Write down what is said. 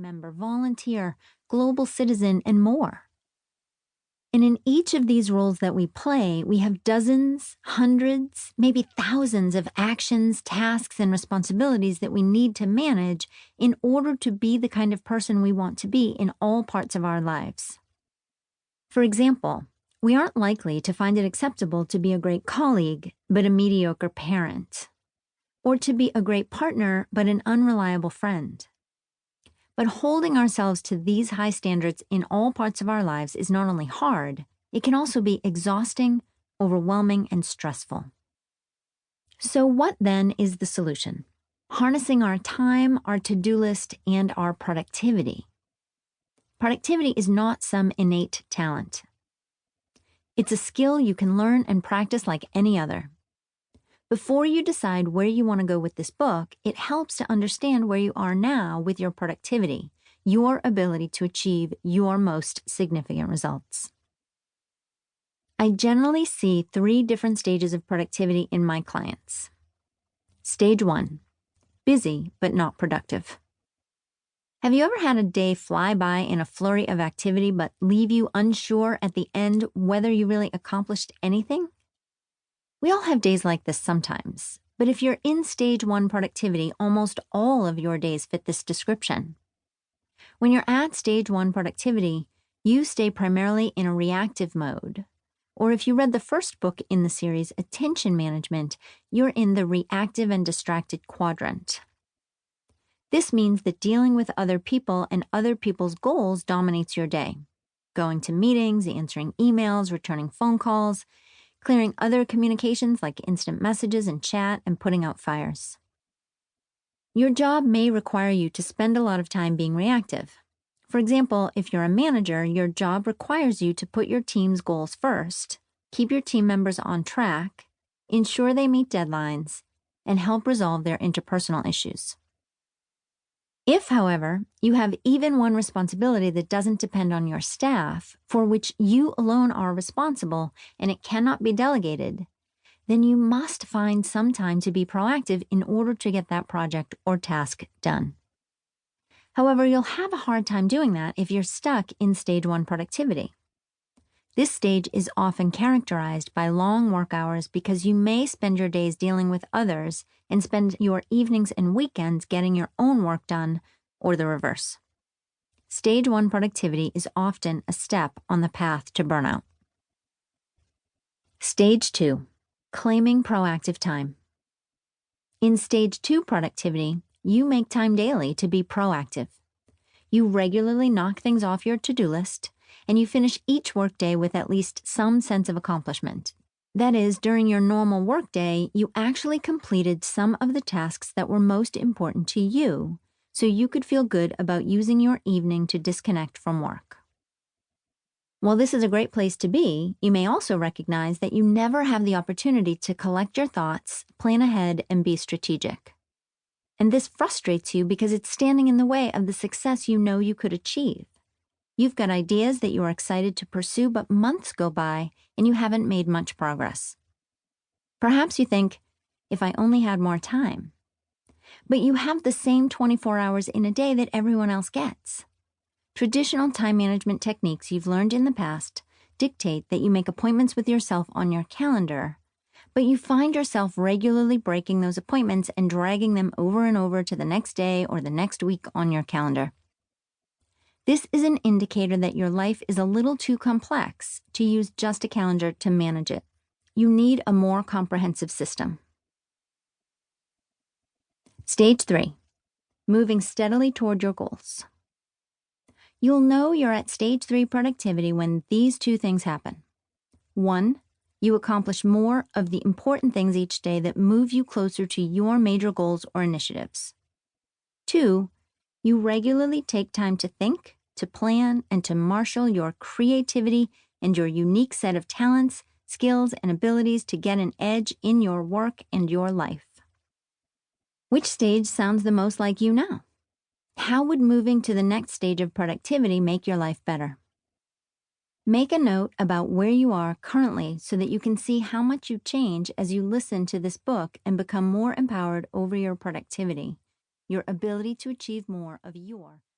member, volunteer, global citizen, and more. And in each of these roles that we play, we have dozens, hundreds, maybe thousands of actions, tasks, and responsibilities that we need to manage in order to be the kind of person we want to be in all parts of our lives. For example, we aren't likely to find it acceptable to be a great colleague, but a mediocre parent, or to be a great partner, but an unreliable friend. But holding ourselves to these high standards in all parts of our lives is not only hard, it can also be exhausting, overwhelming, and stressful. So what then is the solution? Harnessing our time, our to-do list, and our productivity. Productivity is not some innate talent. It's a skill you can learn and practice like any other. Before you decide where you want to go with this book, it helps to understand where you are now with your productivity, your ability to achieve your most significant results. I generally see 3 different stages of productivity in my clients. Stage 1, busy but not productive. Have you ever had a day fly by in a flurry of activity but leave you unsure at the end whether you really accomplished anything? We all have days like this sometimes, but if you're in stage 1 productivity, almost all of your days fit this description. When you're at stage 1 productivity, you stay primarily in a reactive mode. Or if you read the first book in the series, Attention Management, you're in the reactive and distracted quadrant. This means that dealing with other people and other people's goals dominates your day. Going to meetings, answering emails, returning phone calls, clearing other communications like instant messages and chat, and putting out fires. Your job may require you to spend a lot of time being reactive. For example, if you're a manager, your job requires you to put your team's goals first, keep your team members on track, ensure they meet deadlines, and help resolve their interpersonal issues. If, however, you have even one responsibility that doesn't depend on your staff, for which you alone are responsible, and it cannot be delegated, then you must find some time to be proactive in order to get that project or task done. However, you'll have a hard time doing that if you're stuck in stage 1 productivity. This stage is often characterized by long work hours because you may spend your days dealing with others and spend your evenings and weekends getting your own work done, or the reverse. Stage 1 productivity is often a step on the path to burnout. Stage 2, claiming proactive time. In stage 2 productivity, you make time daily to be proactive. You regularly knock things off your to-do list, and you finish each workday with at least some sense of accomplishment. That is, during your normal workday, you actually completed some of the tasks that were most important to you, so you could feel good about using your evening to disconnect from work. While this is a great place to be, you may also recognize that you never have the opportunity to collect your thoughts, plan ahead, and be strategic. And this frustrates you because it's standing in the way of the success you know you could achieve. You've got ideas that you are excited to pursue, but months go by and you haven't made much progress. Perhaps you think, if I only had more time. But you have the same 24 hours in a day that everyone else gets. Traditional time management techniques you've learned in the past dictate that you make appointments with yourself on your calendar, but you find yourself regularly breaking those appointments and dragging them over and over to the next day or the next week on your calendar. This is an indicator that your life is a little too complex to use just a calendar to manage it. You need a more comprehensive system. Stage 3, moving steadily toward your goals. You'll know you're at stage 3 productivity when these 2 things happen. 1, you accomplish more of the important things each day that move you closer to your major goals or initiatives. 2, you regularly take time to think, to plan, and to marshal your creativity and your unique set of talents, skills, and abilities to get an edge in your work and your life. Which stage sounds the most like you now? How would moving to the next stage of productivity make your life better? Make a note about where you are currently so that you can see how much you change as you listen to this book and become more empowered over your productivity, your ability to achieve more of your